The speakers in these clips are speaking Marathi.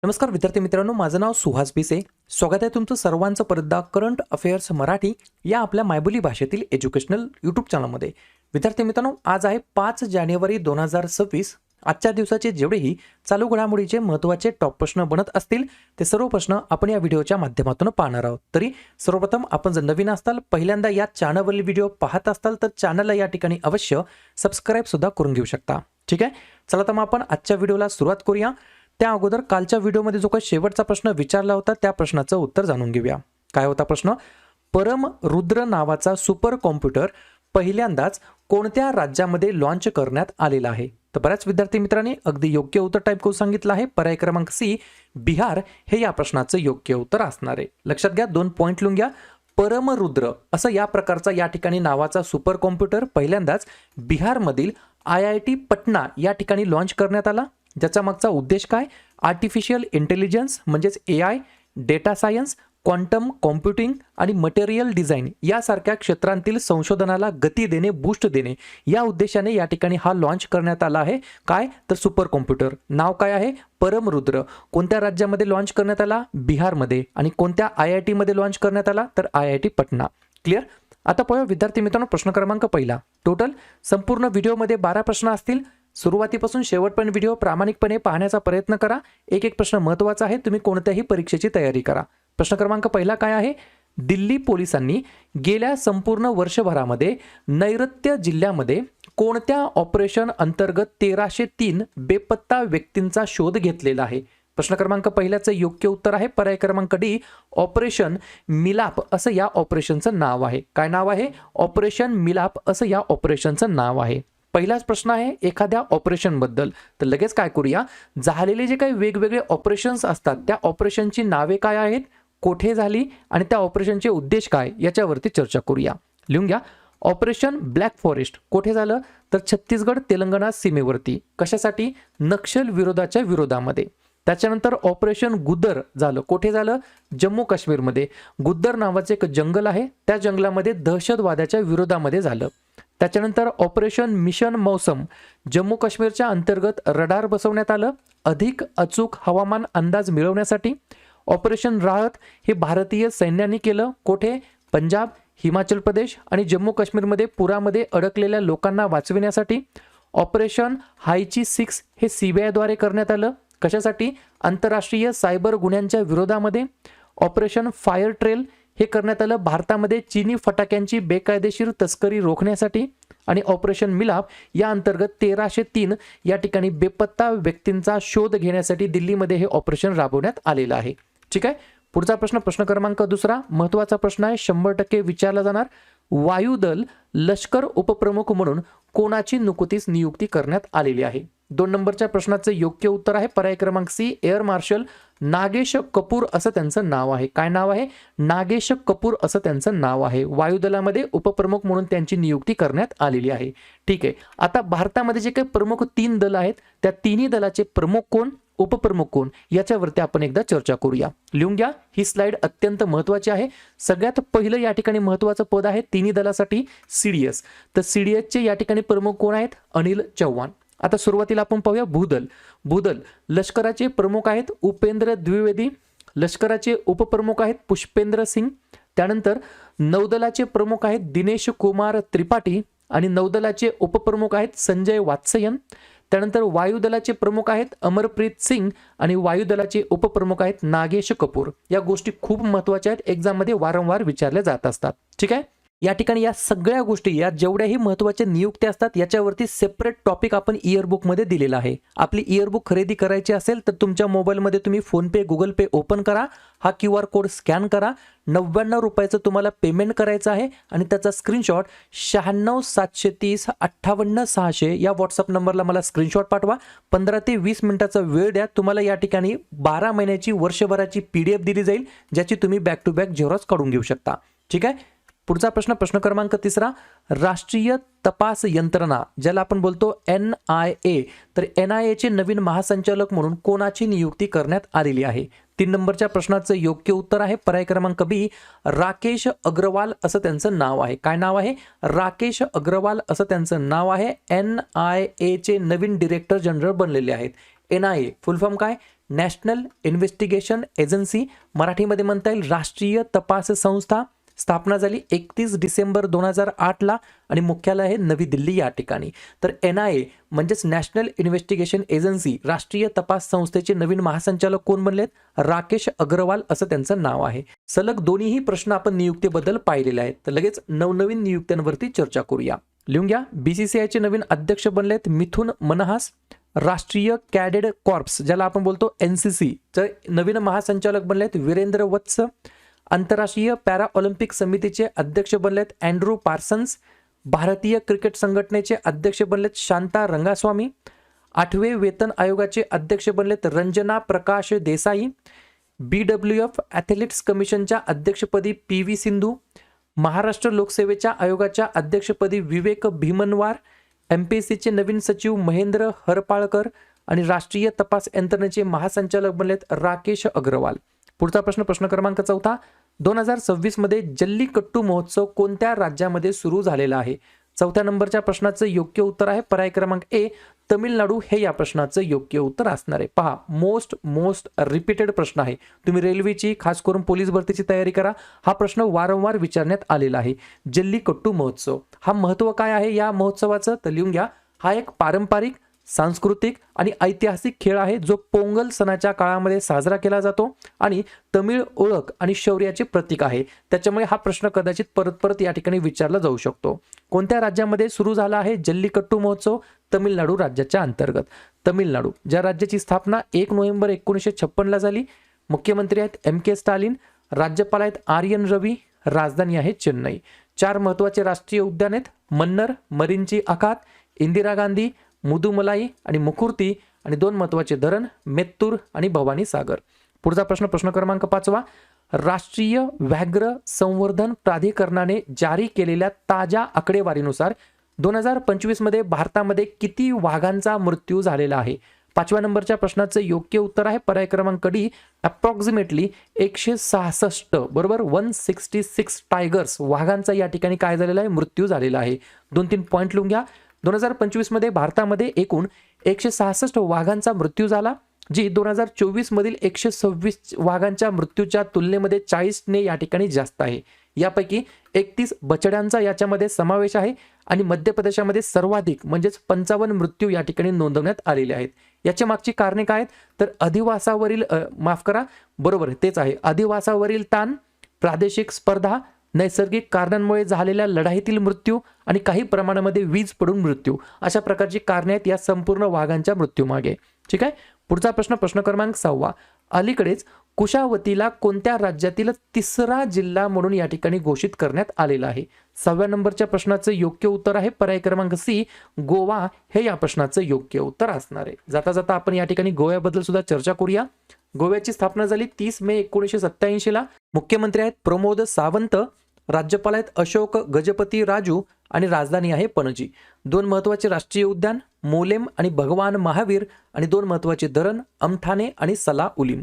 नमस्कार विद्यार्थी मित्रांनो, माझं नाव सुहास भिसे. स्वागत आहे तुमचं सर्वांचं परत करंट अफेअर्स मराठी या आपल्या मायबोली भाषेतील एज्युकेशनल यूट्यूब चॅनलमध्ये. विद्यार्थी मित्रांनो, आज आहे 5 जानेवारी 2026. आजच्या दिवसाचे जेवढेही चालू घडामोडीचे महत्त्वाचे टॉप प्रश्न बनत असतील ते सर्व प्रश्न आपण या व्हिडिओच्या माध्यमातून पाहणार आहोत. तरी सर्वप्रथम आपण जर नवीन असताल, पहिल्यांदा या चॅनलवरील व्हिडिओ पाहत असताल तर चॅनलला या ठिकाणी अवश्य सबस्क्राईब सुद्धा करून घेऊ शकता. ठीक आहे, चला तर मग आपण आजच्या व्हिडिओला सुरुवात करूया. त्या अगोदर कालच्या व्हिडिओमध्ये जो काही शेवटचा प्रश्न विचारला होता त्या प्रश्नाचं उत्तर जाणून घेऊया. काय होता प्रश्न? परम रुद्र नावाचा सुपर कॉम्प्युटर पहिल्यांदाच कोणत्या राज्यामध्ये लॉन्च करण्यात आलेला आहे? तर बऱ्याच विद्यार्थी मित्रांनी अगदी योग्य उत्तर टाईप करून सांगितलं आहे. पर्याय क्रमांक सी बिहार हे या प्रश्नाचं योग्य उत्तर असणार आहे. लक्षात घ्या, 2 पॉईंट लिहून घ्या. परमरुद्र असं या प्रकारचा या ठिकाणी नावाचा सुपर कॉम्प्युटर पहिल्यांदाच बिहारमधील IIT पटना या ठिकाणी लॉन्च करण्यात आला. ज्याचा मागचा उद्देश काय? आर्टिफिशियल इंटेलिजन्स म्हणजेच AI, data science, quantum computing आणि मटेरियल डिझाईन यासारख्या क्षेत्रांतील संशोधनाला गती देणे, बूस्ट देणे या उद्देशाने या ठिकाणी हा लॉन्च करण्यात आला आहे. काय? तर सुपर कॉम्प्युटर. नाव काय आहे? परमरुद्र. कोणत्या राज्यामध्ये लॉन्च करण्यात आला? बिहारमध्ये. आणि कोणत्या IIT मध्ये लॉन्च करण्यात आला? तर IIT पटना. क्लिअर? आता पाहूया विद्यार्थी मित्रांनो, प्रश्न क्रमांक पहिला. टोटल संपूर्ण व्हिडिओमध्ये 12 प्रश्न असतील. सुरुवातीपासून शेवटपर्यंत व्हिडिओ प्रामाणिकपणे पाहण्याचा प्रयत्न करा. एक एक प्रश्न महत्त्वाचा आहे. तुम्ही कोणत्याही परीक्षेची तयारी करा. प्रश्न क्रमांक पहिला काय आहे? दिल्ली पोलिसांनी गेल्या संपूर्ण वर्षभरामध्ये नैऋत्य जिल्ह्यामध्ये कोणत्या ऑपरेशन अंतर्गत 1303 बेपत्ता व्यक्तींचा शोध घेतलेला आहे? प्रश्न क्रमांक पहिल्याचं योग्य उत्तर आहे पर्याय क्रमांक डी, ऑपरेशन मिलाप असं या ऑपरेशनचं नाव आहे. काय नाव आहे? ऑपरेशन मिलाप असं या ऑपरेशनचं नाव आहे. पहिलाच प्रश्न आहे एखाद्या ऑपरेशन बद्दल. तर लगेच काय करूया, झालेले जे काही वेगवेगळे ऑपरेशन्स असतात त्या ऑपरेशनची नावे काय आहेत, कोठे झाली आणि त्या ऑपरेशनचे उद्देश काय याच्यावरती चर्चा करूया. लिहून घ्या. ऑपरेशन ब्लॅक फॉरेस्ट कोठे झालं? तर छत्तीसगड तेलंगणा सीमेवरती. कशासाठी? नक्षल विरोधाच्या विरोधामध्ये. त्याच्यानंतर ऑपरेशन गुद्दर झालं. कोठे झालं? जम्मू काश्मीरमध्ये. गुद्दर नावाचे एक जंगल आहे, त्या जंगलामध्ये दहशतवादाच्या विरोधामध्ये झालं. त्याच्यानंतर ऑपरेशन मिशन मौसम जम्मू काश्मीरच्या अंतर्गत रडार बसवण्यात आलं अधिक अचूक हवामान अंदाज मिळवण्यासाठी. ऑपरेशन राहत हे भारतीय सैन्याने केलं. कोठे? पंजाब, हिमाचल प्रदेश आणि जम्मू काश्मीरमध्ये पुरामध्ये अडकलेल्या लोकांना वाचविण्यासाठी. ऑपरेशन हायची 6 हे CBI द्वारे करण्यात आलं. कशासाठी? आंतरराष्ट्रीय सायबर गुन्ह्यांच्या विरोधामध्ये. ऑपरेशन फायर ट्रेल हे करण्यात आलं भारतामध्ये चीनी फटाक्यांची बेकायदेशीर तस्करी रोखण्यासाठी. आणि ऑपरेशन मिलाप या अंतर्गत 1303 या ठिकाणी बेपत्ता व्यक्तींचा शोध घेण्यासाठी दिल्लीमध्ये हे ऑपरेशन राबवण्यात आलेलं आहे. ठीक आहे, पुढचा प्रश्न, प्रश्न क्रमांक दुसरा, महत्त्वाचा प्रश्न आहे, 100% विचारला जाणार. वायुदल लष्कर उपप्रमुख म्हणून कोणाची नुकतीच नियुक्ती करण्यात आलेली आहे? 2 नंबरच्या प्रश्नाचं योग्य उत्तर आहे पर्याय क्रमांक C, air marshal Nagesh Kapoor असं त्यांचं नाव आहे. काय नाव आहे? नागेश कपूर असं त्यांचं नाव आहे. वायुदलामध्ये उपप्रमुख म्हणून त्यांची नियुक्ती करण्यात आलेली आहे. ठीक आहे, आता भारतामध्ये जे काही प्रमुख 3 दल आहेत त्या तिन्ही दलाचे प्रमुख कोण, उपप्रमुख कोण याच्यावरती आपण एकदा चर्चा करूया. लिहून घ्या, ही स्लाइड अत्यंत महत्त्वाची आहे. सगळ्यात पहिलं या ठिकाणी महत्त्वाचं पद आहे तिन्ही दलासाठी CDS. तर CDSचे या ठिकाणी प्रमुख कोण आहेत? अनिल चौहान. आता सुरुवातीला आपण पाहूया भूदल. भूदल लष्कराचे प्रमुख आहेत उपेंद्र द्विवेदी. लष्कराचे उपप्रमुख आहेत पुष्पेंद्र सिंग. त्यानंतर नौदलाचे प्रमुख आहेत दिनेश कुमार त्रिपाठी आणि नौदलाचे उपप्रमुख आहेत संजय वात्स्यन. त्यानंतर वायुदलाचे प्रमुख आहेत अमरप्रीत सिंग आणि वायुदलाचे उपप्रमुख आहेत नागेश कपूर. या गोष्टी खूप महत्त्वाच्या आहेत, एक्झाममध्ये वारंवार विचारल्या जात असतात. ठीक आहे, या ठिकाणी या सगळ्या गोष्टी, या जेवढ्याही महत्त्वाच्या नियुक्त्या असतात याच्यावरती सेपरेट टॉपिक आपण इयरबुकमध्ये दिलेला आहे. आपली इयरबुक खरेदी करायची असेल तर तुमच्या मोबाईलमध्ये तुम्ही फोनपे, गुगल पे ओपन करा, हा QR कोड स्कॅन करा, 99 रुपयाचं तुम्हाला पेमेंट करायचं आहे आणि त्याचा स्क्रीनशॉट 9673058600 या व्हॉट्सअप नंबरला मला स्क्रीनशॉट पाठवा. 15 ते 20 मिनिटाचा वेळ द्या. तुम्हाला या ठिकाणी 12 महिन्याची वर्षभराची PDF दिली जाईल, ज्याची तुम्ही बॅक टू बॅक झेरॉक्स काढून घेऊ शकता. ठीक आहे, पुढचा प्रश्न, प्रश्न क्रमांक तिसरा, राष्ट्रीय तपास यंत्रणा ज्याला आपण बोलतो NIA, तर NIA चे नवीन महासंचालक म्हणून कोणाची नियुक्ती करण्यात आलेली आहे? 3 नंबरच्या प्रश्नाचं योग्य उत्तर आहे पर्याय क्रमांक बी, राकेश अग्रवाल असं त्यांचं नाव आहे. काय नाव आहे? राकेश अग्रवाल असं त्यांचं नाव आहे. NIA चे नवीन डायरेक्टर जनरल बनलेले आहेत. NIA फुल फॉर्म काय? नॅशनल इन्व्हेस्टिगेशन एजन्सी, मराठीमध्ये म्हणता येईल राष्ट्रीय तपास संस्था, स्थापना झाली 31 डिसेंबर 2008ला आणि मुख्यालय आहे नवी दिल्ली या ठिकाणी. तर NIA म्हणजेच नॅशनल इन्व्हेस्टिगेशन एजन्सी, राष्ट्रीय तपास संस्थेचे नवीन महासंचालक कोण बनलेत? राकेश अग्रवाल असं त्यांचं नाव आहे. सलग दोन्हीही प्रश्न आपण नियुक्तीबद्दल पाहिलेले आहेत. तर लगेच नवनवीन नियुक्त्यांवरती चर्चा करूया. लिहून घ्या. BCCIचे नवीन अध्यक्ष बनलेत मिथुन मनहास. राष्ट्रीय कॅडेट कॉर्प्स ज्याला आपण बोलतो NCC चे नवीन महासंचालक बनलेत वीरेंद्र वत्स. आंतरराष्ट्रीय पॅरा ऑलिम्पिक समितीचे अध्यक्ष बनलेत अँड्रू पार्सन्स. भारतीय क्रिकेट संघटनेचे अध्यक्ष बनलेत शांता रंगास्वामी. 8वे वेतन आयोगाचे अध्यक्ष बनलेत रंजना प्रकाश देसाई. BWF ॲथलेटिक्स कमिशनच्या अध्यक्षपदी PV सिंधू. महाराष्ट्र लोकसेवेच्या आयोगाच्या अध्यक्षपदी विवेक भीमनवार. MPSCचे नवीन सचिव महेंद्र हरपाळकर आणि राष्ट्रीय तपास यंत्रणेचे महासंचालक बनलेत राकेश अग्रवाल. पुढचा प्रश्न क्रमांक 4. 2026 मध्ये जल्लीकट्टू महोत्सव कोणत्या राज्यामध्ये सुरू झालेला आहे? 4थ्या नंबरच्या प्रश्नाचं योग्य उत्तर आहे पर्याय क्रमांक A तमिळनाडू हे या प्रश्नाचं योग्य उत्तर असणार आहे. पहा, मोस्ट रिपीटेड प्रश्न आहे. तुम्ही रेल्वेची खास करून पोलीस भरतीची तयारी करा. हा प्रश्न वारंवार विचारण्यात आलेला आहे. जल्लीकट्टू महोत्सव हा महत्त्व काय आहे या महोत्सवाचं? तर लिहून घ्या. हा एक पारंपरिक, सांस्कृतिक आणि ऐतिहासिक खेळ आहे जो पोंगल सणाच्या काळामध्ये साजरा केला जातो आणि तमिळ ओळख आणि शौर्याचे प्रतीक आहे. त्याच्यामुळे हा प्रश्न कदाचित परत या ठिकाणी विचारला जाऊ शकतो. कोणत्या राज्यामध्ये सुरू झाला आहे जल्लीकट्टू महोत्सव? तमिळनाडू राज्याच्या अंतर्गत. तमिळनाडू ज्या राज्याची स्थापना 1 नोव्हेंबर 1956ला झाली. मुख्यमंत्री आहेत MK स्टालिन. राज्यपाल आहेत RN रवी. राजधानी आहे चेन्नई. 4 महत्त्वाचे राष्ट्रीय उद्यान आहेत मन्नर, मरीनची आखात, इंदिरा गांधी, मुदुमलाई आणि मुकुर्ती आणि 2 महत्त्वाचे धरण मेत्तूर आणि भवानी सागर. पुढचा प्रश्न क्रमांक 5. राष्ट्रीय व्याघ्र संवर्धन प्राधिकरणाने जारी केलेल्या ताज्या आकडेवारीनुसार 2025 मध्ये भारतामध्ये किती वाघांचा मृत्यू झालेला आहे? 5व्या नंबरच्या प्रश्नाचं योग्य उत्तर आहे पर्याय क्रमांक D अप्रॉक्सिमेटली 166 बरोबर 166 टायगर्स वाघांचा या ठिकाणी काय झालेला आहे? मृत्यू झालेला आहे. 2-3 पॉईंट लिहून घ्या. 2025 मध्ये भारतामध्ये एकूण 166 वाघांचा मृत्यू झाला, जी 2024 मधील 126 वाघांच्या मृत्यूच्या तुलनेमध्ये 40ने या ठिकाणी जास्त आहे. यापैकी 31 बछड्यांचा याच्यामध्ये समावेश आहे आणि मध्य प्रदेशामध्ये सर्वाधिक म्हणजेच 55 मृत्यू या ठिकाणी नोंदवण्यात आलेले आहेत. याच्या मागची कारणे काय आहेत? तर अधिवासावरील तेच आहे. अधिवासावरील ताण, प्रादेशिक स्पर्धा, नैसर्गिक कारणांमुळे झालेल्या लढाईतील मृत्यू आणि काही प्रमाणामध्ये वीज पडून मृत्यू अशा प्रकारची कारणे आहेत या संपूर्ण वाघांच्या मृत्यूमागे. ठीक आहे. पुढचा प्रश्न क्रमांक 6. अलीकडेच कुशावतीला कोणत्या राज्यातील 3रा जिल्हा म्हणून या ठिकाणी घोषित करण्यात आलेला आहे? 6व्या नंबरच्या प्रश्नाचं योग्य उत्तर आहे पर्याय क्रमांक C गोवा हे या प्रश्नाचं योग्य उत्तर असणार आहे. जाता आपण या ठिकाणी गोव्याबद्दल सुद्धा चर्चा करूया. गोव्याची स्थापना झाली 30 मे 1987ला. मुख्यमंत्री आहेत प्रमोद सावंत. राज्यपाल आहेत अशोक गजपती राजू आणि राजधानी आहे पणजी. 2 महत्त्वाचे राष्ट्रीय उद्यान मोलेम आणि भगवान महावीर आणि 2 महत्त्वाचे धरण अमठाणे आणि सला उलीम.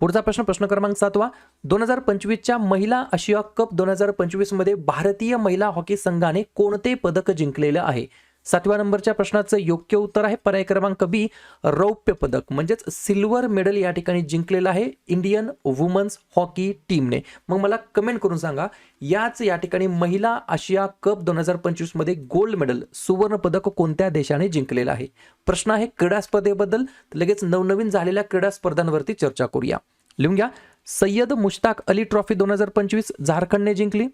पुढचा प्रश्न क्रमांक 7. 2025च्या महिला आशिया कप 2025 मध्ये भारतीय महिला हॉकी संघाने कोणते पदक जिंकलेले आहे? 7व्या नंबरच्या प्रश्नाचं योग्य उत्तर आहे पर्याय क्रमांक B रौप्य पदक म्हणजेच सिल्वर मेडल या ठिकाणी जिंकलेलं आहे इंडियन वुमन्स हॉकी टीमने. मग मला कमेंट करून सांगा याच या ठिकाणी महिला आशिया कप 2025 मध्ये गोल्ड मेडल सुवर्ण पदक कोणत्या देशाने जिंकलेलं आहे? प्रश्न आहे क्रीडा स्पर्धेबद्दल. लगेच नवनवीन झालेल्या क्रीडा स्पर्धांवरती चर्चा करूया. लिहून घ्या. सय्यद मुश्ताक अली ट्रॉफी 2025 झारखंडने जिंकली.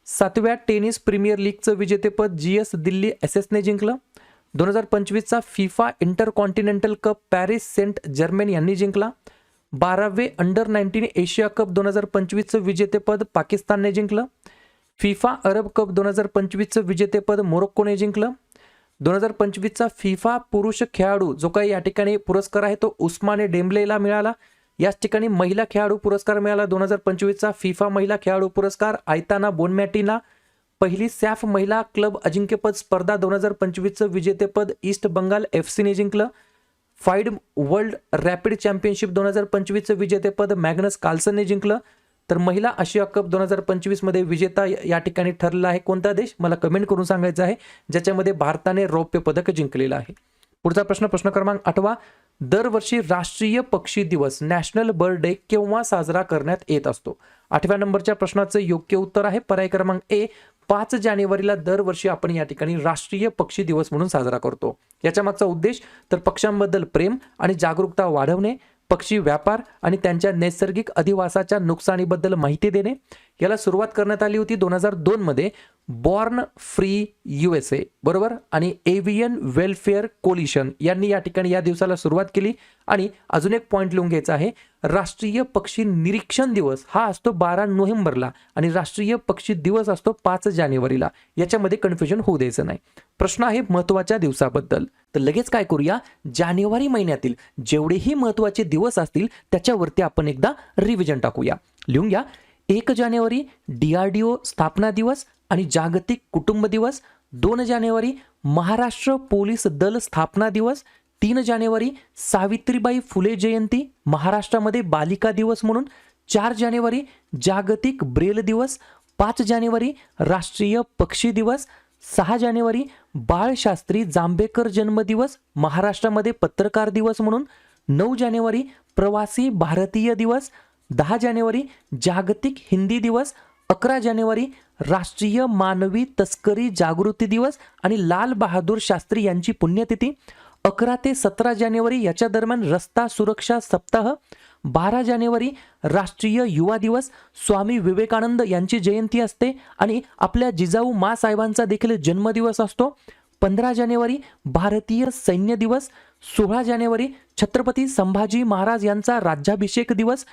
7व्या टेनिस प्रीमियर लीगचं विजेतेपद GS दिल्ली एसएसने जिंकलं. 2025चा FIFA intercontinental cup Paris Saint Germain यांनी जिंकला. 12वे अंडर-19 एशिया कप 2025चं विजेतेपद पाकिस्तानने जिंकलं. फिफा अरब कप 2025चं विजेतेपद मोरोक्कोने जिंकलं. 2025चा फिफा पुरुष खेळाडू जो काही या ठिकाणी पुरस्कार आहे तो उस्माने डेम्बलेला मिळाला. याच ठिकाणी महिला खेळाडू पुरस्कार मिळाला 2025चा फिफा महिला खेळाडू पुरस्कार आयताना बोनमॅटीना. पहिली सॅफ महिला क्लब अजिंक्यपद स्पर्धा 2025चं विजेतेपद ईस्ट बंगाल FCने जिंकलं. फाईड वर्ल्ड रॅपिड चॅम्पियनशिप 2025चं विजेतेपद मॅग्नस कार्लसनने जिंकलं. तर महिला आशिया कप 2025 मध्ये विजेता या ठिकाणी ठरला आहे कोणता देश? मला कमेंट करून सांगायचं आहे ज्याच्यामध्ये भारताने रौप्य पदक जिंकलेलं आहे. पुढचा प्रश्न प्रश्न क्रमांक 8. दरवर्षी राष्ट्रीय पक्षी दिवस नॅशनल बर्ड डे केव्हा साजरा करण्यात येत असतो? 8व्या नंबरच्या प्रश्नाचं योग्य उत्तर आहे पर्याय क्रमांक ए, 5 जानेवारीला दरवर्षी आपण या ठिकाणी राष्ट्रीय पक्षी दिवस म्हणून साजरा करतो. याच्या मागचा उद्देश तर पक्ष्यांबद्दल प्रेम आणि जागरूकता वाढवणे, पक्षी व्यापार आणि त्यांच्या नैसर्गिक अधिवासाच्या नुकसानीबद्दल माहिती देणे. याला सुरुवात करण्यात आली होती 2002 मध्ये बॉर्न फ्री USA बरोबर आणि एव्हियन वेलफेअर कोलिशन यांनी या ठिकाणी या दिवसाला सुरुवात केली. आणि अजून एक पॉइंट लिहून घ्यायचा आहे, राष्ट्रीय पक्षी निरीक्षण दिवस हा असतो 12 नोव्हेंबरला आणि राष्ट्रीय पक्षी दिवस असतो 5 जानेवारीला. याच्यामध्ये कन्फ्युजन होऊ द्यायचं नाही. प्रश्न आहे महत्त्वाच्या दिवसाबद्दल. तर लगेच काय करूया, जानेवारी महिन्यातील जेवढेही महत्त्वाचे दिवस असतील त्याच्यावरती आपण एकदा रिव्हिजन टाकूया. लिहून घ्या. 1 जानेवारी DRDO स्थापना दिवस आणि जागतिक कुटुंब दिवस. 2 जानेवारी महाराष्ट्र पोलीस दल स्थापना दिवस. 3 जानेवारी सावित्रीबाई फुले जयंती महाराष्ट्रामध्ये बालिका दिवस म्हणून. 4 जानेवारी जागतिक ब्रेल दिवस. 5 जानेवारी राष्ट्रीय पक्षी दिवस. 6 जानेवारी बाळशास्त्री जांभेकर जन्मदिवस महाराष्ट्रामध्ये पत्रकार दिवस म्हणून. 9 जानेवारी प्रवासी भारतीय दिवस. 10 जानेवारी जागतिक हिंदी दिवस. 11 जानेवारी राष्ट्रीय मानवी तस्करी जागृती दिवस आणि लाल बहादूर शास्त्री यांची पुण्यतिथी. 11 ते 17 जानेवारी याच्या दरम्यान रस्ता सुरक्षा सप्ताह. 12 जानेवारी राष्ट्रीय युवा दिवस, स्वामी विवेकानंद यांची जयंती असते आणि आपल्या जिजाऊ माँसाहेबांचा देखील जन्मदिवस असतो. 15 जानेवारी भारतीय सैन्य दिवस. 16 जानेवारी छत्रपती संभाजी महाराज यांचा राज्याभिषेक दिवस.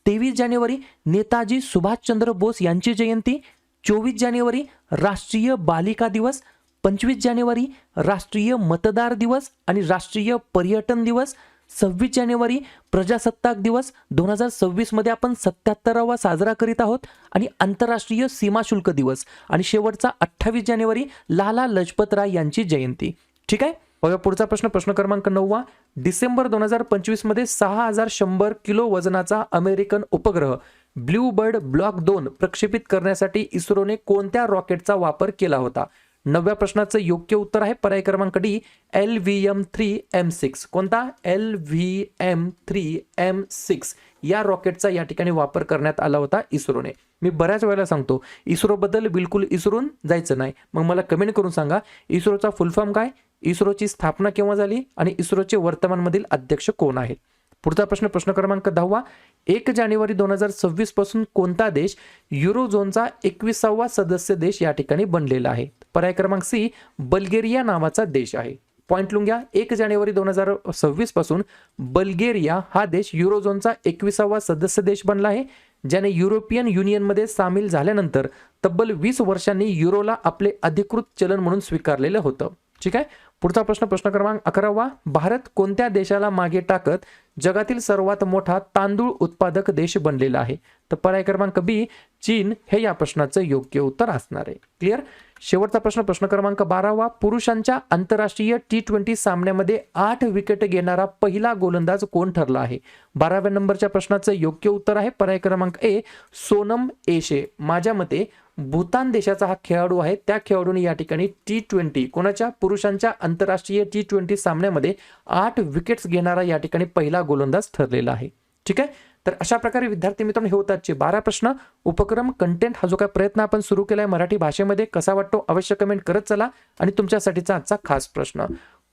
23 जानेवारी नेताजी सुभाषचंद्र बोस यांची जयंती. 24 जानेवारी राष्ट्रीय बालिका दिवस. 25 जानेवारी राष्ट्रीय मतदार दिवस आणि राष्ट्रीय पर्यटन दिवस. 26 जानेवारी प्रजासत्ताक दिवस 2026 मध्ये आपण 77वा साजरा करीत आहोत आणि आंतरराष्ट्रीय सीमा शुल्क दिवस. आणि शेवटचा 28 जानेवारी लाला लजपत राय यांची जयंती. ठीक आहे. बघा पुढचा प्रश्न प्रश्न क्रमांक 9. डिसेंबर 2025 मध्ये 6100 किलो वजनाचा अमेरिकन उपग्रह ब्लू बर्ड ब्लॉक 2 प्रक्षेपित करण्यासाठी इस्रोने कोणत्या रॉकेटचा वापर केला होता? 9व्या प्रश्नाचं योग्य उत्तर आहे पर्याय क्रमांक डी, LVM-3M6. कोणता? LVM-3M6 या रॉकेटचा या ठिकाणी वापर करण्यात आला होता इस्रोने. मी बऱ्याच वेळेला सांगतो इस्रोबद्दल बिलकुल इसरून जायचं नाही. मग मला कमेंट करून सांगा इस्रोचा फुल फॉर्म काय, इस्रोची स्थापना केव्हा झाली आणि इस्रोचे वर्तमानमधील अध्यक्ष कोण आहेत? पुढचा प्रश्न प्रश्न क्रमांक 10. 1 जानेवारी 2026 पासून कोणता देश युरोझोनचा 21वा सदस्य देश या ठिकाणी बनलेला आहे? पर्याय क्रमांक सी, बल्गेरिया नावाचा देश आहे. पॉइंट लिहून घ्या. 1 जानेवारी 2026 पासून बल्गेरिया हा देश युरोझोनचा 21वा सदस्य देश बनला आहे, ज्याने युरोपियन युनियनमध्ये सामील झाल्यानंतर तब्बल 20 वर्षांनी युरोला आपले अधिकृत चलन म्हणून स्वीकारलेलं होतं. ठीक आहे. पुढचा प्रश्न प्रश्न क्रमांक 11. भारत कोणत्या देशाला मागे टाकत जगातील सर्वात मोठा तांदूळ उत्पादक देश बनलेला आहे? तर पर्याय क्रमांक बी, चीन हे या प्रश्नाचं योग्य उत्तर असणार आहे. क्लिअर. शेवटचा प्रश्न प्रश्न क्रमांक 12. पुरुषांच्या आंतरराष्ट्रीय T20 सामन्यामध्ये 8 विकेट घेणारा पहिला गोलंदाज कोण ठरला आहे? 12व्या नंबरच्या प्रश्नाचं योग्य उत्तर आहे पर्याय क्रमांक ए, सोनम एशे. माझ्या मते भूतान देशाचा हा खेळाडू आहे. त्या खेळाडूने या ठिकाणी T20 कोणाच्या पुरुषांच्या आंतरराष्ट्रीय T20 सामन्यामध्ये 8 विकेट्स घेणारा या ठिकाणी पहिला गोलंदाज ठरलेला आहे. ठीक आहे. तर अशा प्रकारे विद्यार्थी मित्रांनो हे होतात 12 प्रश्न. उपक्रम कंटेंट हा जो काय प्रयत्न आपण सुरू केलाय मराठी भाषेमध्ये कसा वाटतो अवश्य कमेंट करत चला. आणि तुमच्यासाठीचा आजचा खास प्रश्न,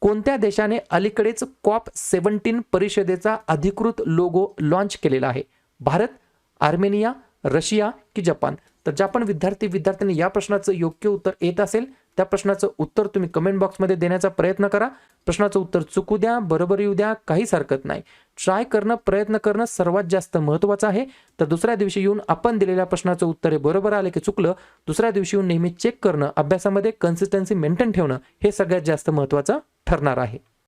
कोणत्या देशाने अलीकडेच COP17 परिषदेचा अधिकृत लोगो लॉन्च केलेला आहे? भारत, आर्मेनिया, रशिया की जपान? तर ज्या पण विद्यार्थ्यांनी या प्रश्नाचं योग्य उत्तर येत असेल त्या प्रश्नाचं उत्तर तुम्ही कमेंट बॉक्समध्ये देण्याचा प्रयत्न करा. प्रश्नाचं उत्तर चुकू द्या, बरोबर येऊ द्या, काहीच हरकत नाही. ट्राय करणं, प्रयत्न करणं सर्वात जास्त महत्त्वाचं आहे. तर दुसऱ्या दिवशी येऊन आपण दिलेल्या प्रश्नाचं उत्तर हे बरोबर आले की चुकलं, दुसऱ्या दिवशी येऊन नेहमी चेक करणं, अभ्यासामध्ये कन्सिस्टन्सी मेंटेन ठेवणं हे सगळ्यात जास्त महत्त्वाचं ठरणार आहे.